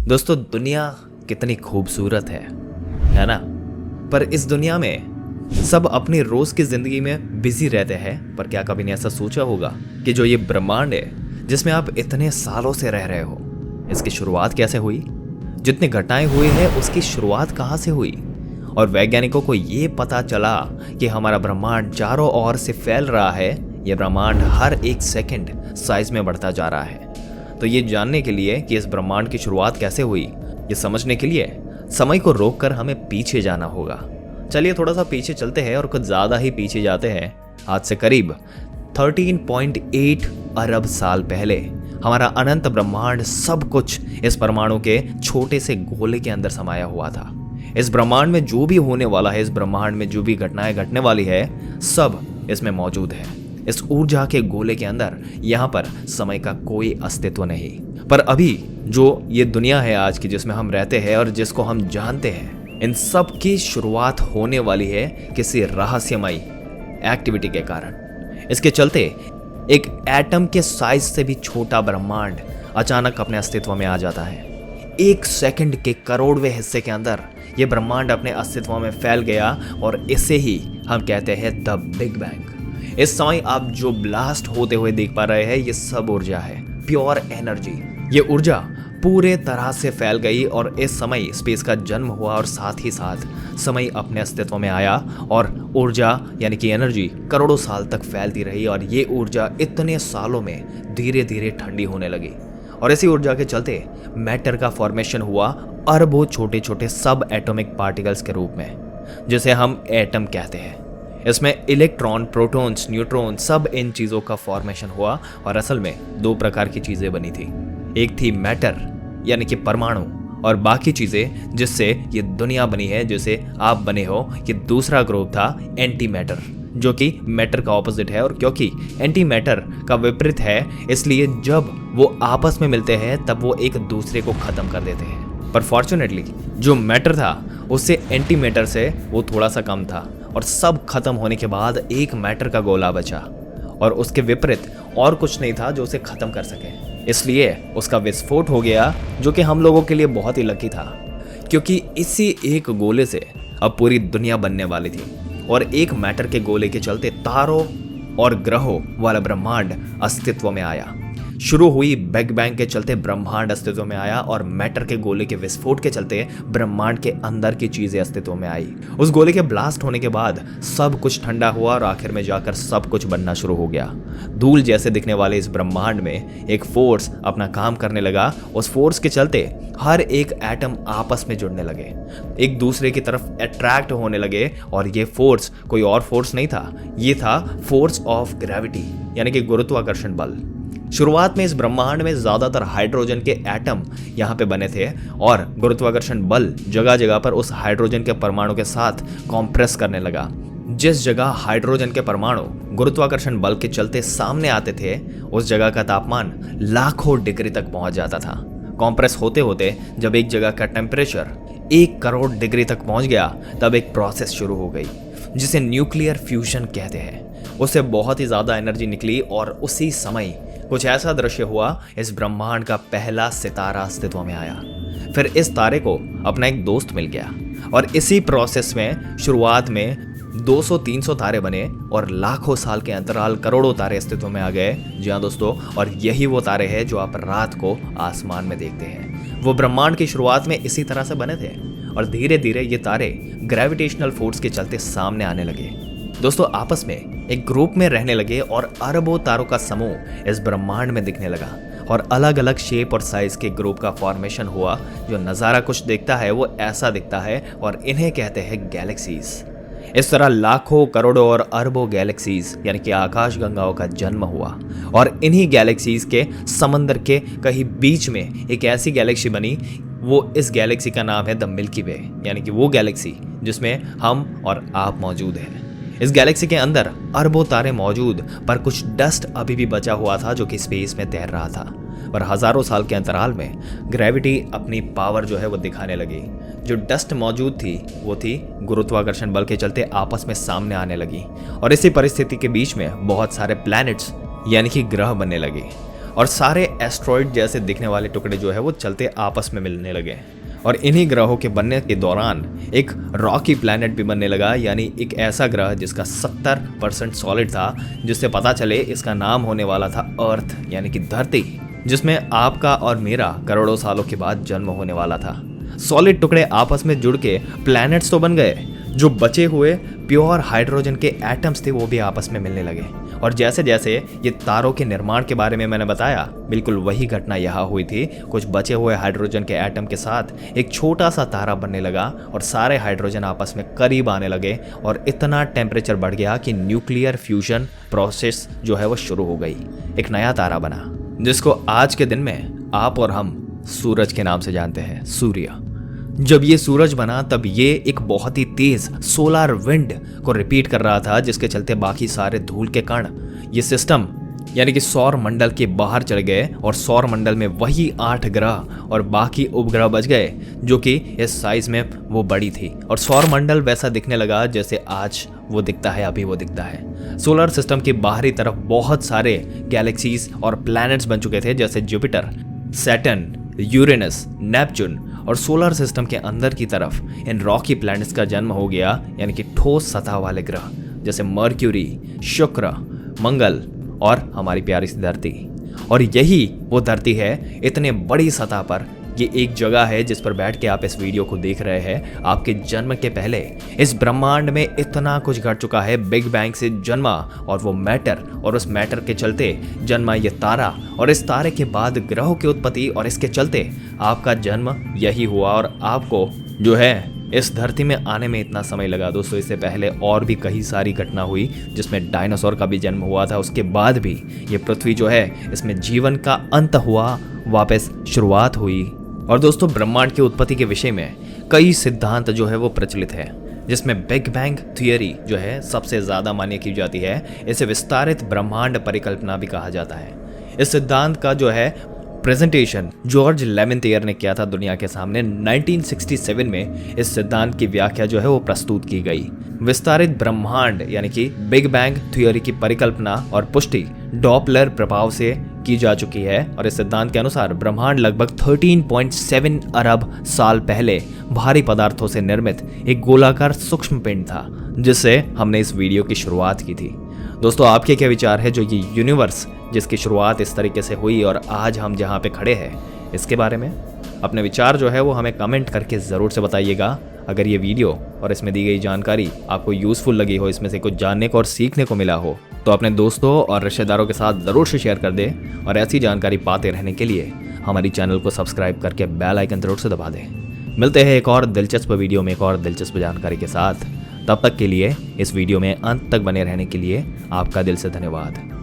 दोस्तों, दुनिया कितनी खूबसूरत है ना। पर इस दुनिया में सब अपनी रोज की जिंदगी में बिजी रहते हैं, पर क्या कभी ने ऐसा सोचा होगा कि जो ये ब्रह्मांड है जिसमें आप इतने सालों से रह रहे हो, इसकी शुरुआत कैसे हुई? जितनी घटनाएं हुई हैं उसकी शुरुआत कहाँ से हुई? और वैज्ञानिकों को ये पता चला कि हमारा ब्रह्मांड चारों ओर से फैल रहा है। यह ब्रह्मांड हर एक सेकंड साइज में बढ़ता जा रहा है। तो ये जानने के लिए कि इस ब्रह्मांड की शुरुआत कैसे हुई, ये समझने के लिए समय को रोककर हमें पीछे जाना होगा। चलिए थोड़ा सा पीछे चलते हैं और कुछ ज़्यादा ही पीछे जाते हैं। आज से करीब 13.8 अरब साल पहले हमारा अनंत ब्रह्मांड सब कुछ इस परमाणु के छोटे से गोले के अंदर समाया हुआ था। इस ब्रह्मांड में जो भी होने वाला है, इस ब्रह्मांड में जो भी घटनाएं घटने वाली है, सब इसमें मौजूद है। इस ऊर्जा के गोले के अंदर यहाँ पर समय का कोई अस्तित्व नहीं। पर अभी जो ये दुनिया है आज की, जिसमें हम रहते हैं और जिसको हम जानते हैं, इन सब की शुरुआत होने वाली है किसी रहस्यमयी एक्टिविटी के कारण। इसके चलते एक एटम के साइज से भी छोटा ब्रह्मांड अचानक अपने अस्तित्व में आ जाता है। एक सेकंड के करोड़वें हिस्से के अंदर ये ब्रह्मांड अपने अस्तित्व में फैल गया और इसे ही हम कहते हैं द बिग बैंग। इस समय आप जो ब्लास्ट होते हुए देख पा रहे हैं, ये सब ऊर्जा है, प्योर एनर्जी। ये ऊर्जा पूरे तरह से फैल गई और इस समय स्पेस का जन्म हुआ और साथ ही साथ समय अपने अस्तित्व में आया और ऊर्जा यानी कि एनर्जी करोड़ों साल तक फैलती रही और ये ऊर्जा इतने सालों में धीरे धीरे ठंडी होने लगी। और इसी ऊर्जा के चलते मैटर का फॉर्मेशन हुआ अरबों छोटे छोटे सब एटॉमिक पार्टिकल्स के रूप में, जिसे हम एटम कहते हैं। इसमें इलेक्ट्रॉन, प्रोटॉन्स, न्यूट्रॉन, सब इन चीज़ों का फॉर्मेशन हुआ और असल में दो प्रकार की चीज़ें बनी थी। एक थी मैटर यानी कि परमाणु, और बाकी चीज़ें जिससे ये दुनिया बनी है, जैसे आप बने हो, ये दूसरा ग्रुप था एंटी मैटर, जो कि मैटर का ऑपोजिट है। और क्योंकि एंटी मैटर का विपरीत है, इसलिए जब वो आपस में मिलते हैं तब वो एक दूसरे को ख़त्म कर देते हैं। पर फॉर्चुनेटली जो मैटर था उससे एंटी मैटर से वो थोड़ा सा कम था और सब खत्म होने के बाद एक मैटर का गोला बचा और उसके विपरीत और कुछ नहीं था जो उसे खत्म कर सके। इसलिए उसका विस्फोट हो गया, जो कि हम लोगों के लिए बहुत ही लकी था, क्योंकि इसी एक गोले से अब पूरी दुनिया बनने वाली थी। और एक मैटर के गोले के चलते तारों और ग्रहों वाला ब्रह्मांड अस्तित्व में आया। शुरू हुई बिग बैंग के चलते ब्रह्मांड अस्तित्व में आया और मैटर के गोले के विस्फोट के चलते ब्रह्मांड के अंदर की चीजें अस्तित्व में आई। उस गोले के ब्लास्ट होने के बाद सब कुछ ठंडा हुआ और आखिर में जाकर सब कुछ बनना शुरू हो गया। धूल जैसे दिखने वाले इस ब्रह्मांड में एक फोर्स अपना काम करने लगा। उस फोर्स के चलते हर एक एटम आपस में जुड़ने लगे, एक दूसरे की तरफ अट्रैक्ट होने लगे। और ये फोर्स कोई और फोर्स नहीं था, ये था फोर्स ऑफ ग्रेविटी यानी कि गुरुत्वाकर्षण बल। शुरुआत में इस ब्रह्मांड में ज्यादातर हाइड्रोजन के एटम यहाँ पे बने थे और गुरुत्वाकर्षण बल जगह जगह पर उस हाइड्रोजन के परमाणु के साथ कॉम्प्रेस करने लगा। जिस जगह हाइड्रोजन के परमाणु गुरुत्वाकर्षण बल के चलते सामने आते थे, उस जगह का तापमान लाखों डिग्री तक पहुंच जाता था। कॉम्प्रेस होते होते जब एक जगह का टेम्परेचर 1 करोड़ डिग्री तक पहुंच गया, तब एक प्रोसेस शुरू हो गई जिसे न्यूक्लियर फ्यूजन कहते हैं। उससे बहुत ही ज्यादा एनर्जी निकली और उसी समय कुछ ऐसा दृश्य हुआ, इस ब्रह्मांड का पहला सितारा अस्तित्व में आया। फिर इस तारे को अपना एक दोस्त मिल गया और इसी प्रोसेस में शुरुआत में 200-300 तारे बने और लाखों साल के अंतराल करोड़ों तारे अस्तित्व में आ गए। जी हाँ दोस्तों, और यही वो तारे हैं जो आप रात को आसमान में देखते हैं। वो ब्रह्मांड की शुरुआत में इसी तरह से बने थे और धीरे धीरे ये तारे ग्रेविटेशनल फोर्स के चलते सामने आने लगे। दोस्तों, आपस में एक ग्रुप में रहने लगे और अरबों तारों का समूह इस ब्रह्मांड में दिखने लगा और अलग अलग शेप और साइज के ग्रुप का फॉर्मेशन हुआ। जो नज़ारा कुछ दिखता है वो ऐसा दिखता है और इन्हें कहते हैं गैलेक्सीज। इस तरह लाखों, करोड़ों और अरबों गैलेक्सीज यानी कि आकाश गंगाओं का जन्म हुआ और इन्हीं गैलेक्सीज के समंदर के कहीं बीच में एक ऐसी गैलेक्सी बनी। वो इस गैलेक्सी का नाम है द मिल्की वे, यानी कि वो गैलेक्सी जिसमें हम और आप मौजूद हैं। इस गैलेक्सी के अंदर अरबों तारे मौजूद, पर कुछ डस्ट अभी भी बचा हुआ था जो कि स्पेस में तैर रहा था। और हजारों साल के अंतराल में ग्रेविटी अपनी पावर जो है वो दिखाने लगी। जो डस्ट मौजूद थी वो थी गुरुत्वाकर्षण बल के चलते आपस में सामने आने लगी और इसी परिस्थिति के बीच में बहुत सारे प्लैनेट्स यानी कि ग्रह बनने लगे। और सारे एस्ट्रॉइड जैसे दिखने वाले टुकड़े जो है वो चलते आपस में मिलने लगे। और इन्हीं ग्रहों के बनने के दौरान एक रॉकी प्लैनेट भी बनने लगा, यानी एक ऐसा ग्रह जिसका 70% सॉलिड था, जिससे पता चले इसका नाम होने वाला था अर्थ यानी कि धरती, जिसमें आपका और मेरा करोड़ों सालों के बाद जन्म होने वाला था। सॉलिड टुकड़े आपस में जुड़ के प्लैनेट्स तो बन गए, जो बचे हुए प्योर हाइड्रोजन के एटम्स थे वो भी आपस में मिलने लगे। और जैसे जैसे ये तारों के निर्माण के बारे में मैंने बताया, बिल्कुल वही घटना यहाँ हुई थी। कुछ बचे हुए हाइड्रोजन के एटम के साथ एक छोटा सा तारा बनने लगा और सारे हाइड्रोजन आपस में करीब आने लगे और इतना टेम्परेचर बढ़ गया कि न्यूक्लियर फ्यूजन प्रोसेस जो है वो शुरू हो गई। एक नया तारा बना जिसको आज के दिन में आप और हम सूरज के नाम से जानते हैं, सूर्य। जब ये सूरज बना तब ये एक बहुत ही तेज सोलर विंड को रिपीट कर रहा था, जिसके चलते बाकी सारे धूल के कण ये सिस्टम यानी कि सौर मंडल के बाहर चले गए और सौर मंडल में वही 8 ग्रह और बाकी उपग्रह बच गए जो कि इस साइज में वो बड़ी थी। और सौर मंडल वैसा दिखने लगा जैसे आज वो दिखता है, अभी वो दिखता है। सोलर सिस्टम की बाहरी तरफ बहुत सारे गैलेक्सीज और प्लैनेट्स बन चुके थे, जैसे जुपिटर, सैटर्न, यूरेनस, नेपच्यून। और सोलर सिस्टम के अंदर की तरफ इन रॉकी प्लैनेट्स का जन्म हो गया, यानी कि ठोस सतह वाले ग्रह जैसे मर्क्यूरी, शुक्र, मंगल और हमारी प्यारी सी धरती। और यही वो धरती है इतने बड़ी सतह पर। ये एक जगह है जिस पर बैठ के आप इस वीडियो को देख रहे हैं। आपके जन्म के पहले इस ब्रह्मांड में इतना कुछ घट चुका है। बिग बैंग से जन्मा और वो मैटर, और उस मैटर के चलते जन्मा ये तारा, और इस तारे के बाद ग्रहों की उत्पत्ति, और इसके चलते आपका जन्म यही हुआ। और आपको जो है इस धरती में आने में इतना समय लगा दोस्तों। इससे पहले और भी कई सारी घटना हुई जिसमें डायनासोर का भी जन्म हुआ था। उसके बाद भी ये पृथ्वी जो है इसमें जीवन का अंत हुआ, वापस शुरुआत हुई। और दोस्तों ब्रह्मांड की उत्पत्ति के विषय में कई सिद्धांत जो है वो प्रचलित है, जिसमें बिग बैंग थियरी जो है सबसे ज़्यादा मान्य की जाती है। इसे विस्तारित ब्रह्मांड परिकल्पना भी कहा जाता है। इस सिद्धांत का जो है प्रेजेंटेशन जॉर्ज लेमेंटियर ने किया था दुनिया के सामने। 1967 में इस सिद्धांत की व्याख्या जो है वो प्रस्तुत की गई। विस्तारित ब्रह्मांड यानी कि बिग बैंग थ्योरी की परिकल्पना और पुष्टि डॉपलर प्रभाव से की जा चुकी है। और इस सिद्धांत के अनुसार ब्रह्मांड लगभग 13.7 अरब साल पहले भारी पदार्थों से निर्मित एक गोलाकार सूक्ष्म पिंड था, जिससे हमने इस वीडियो की शुरुआत की थी। दोस्तों आपके क्या विचार है जो ये यूनिवर्स जिसकी शुरुआत इस तरीके से हुई और आज हम जहाँ पे खड़े हैं इसके बारे में? अपने विचार जो है वो हमें कमेंट करके ज़रूर से बताइएगा। अगर ये वीडियो और इसमें दी गई जानकारी आपको यूज़फुल लगी हो, इसमें से कुछ जानने को और सीखने को मिला हो, तो अपने दोस्तों और रिश्तेदारों के साथ ज़रूर से शेयर कर दें। और ऐसी जानकारी पाते रहने के लिए हमारी चैनल को सब्सक्राइब करके बेल आइकन ज़रूर से दबा दें। मिलते हैं एक और दिलचस्प वीडियो में एक और दिलचस्प जानकारी के साथ। तब तक के लिए इस वीडियो में अंत तक बने रहने के लिए आपका दिल से धन्यवाद।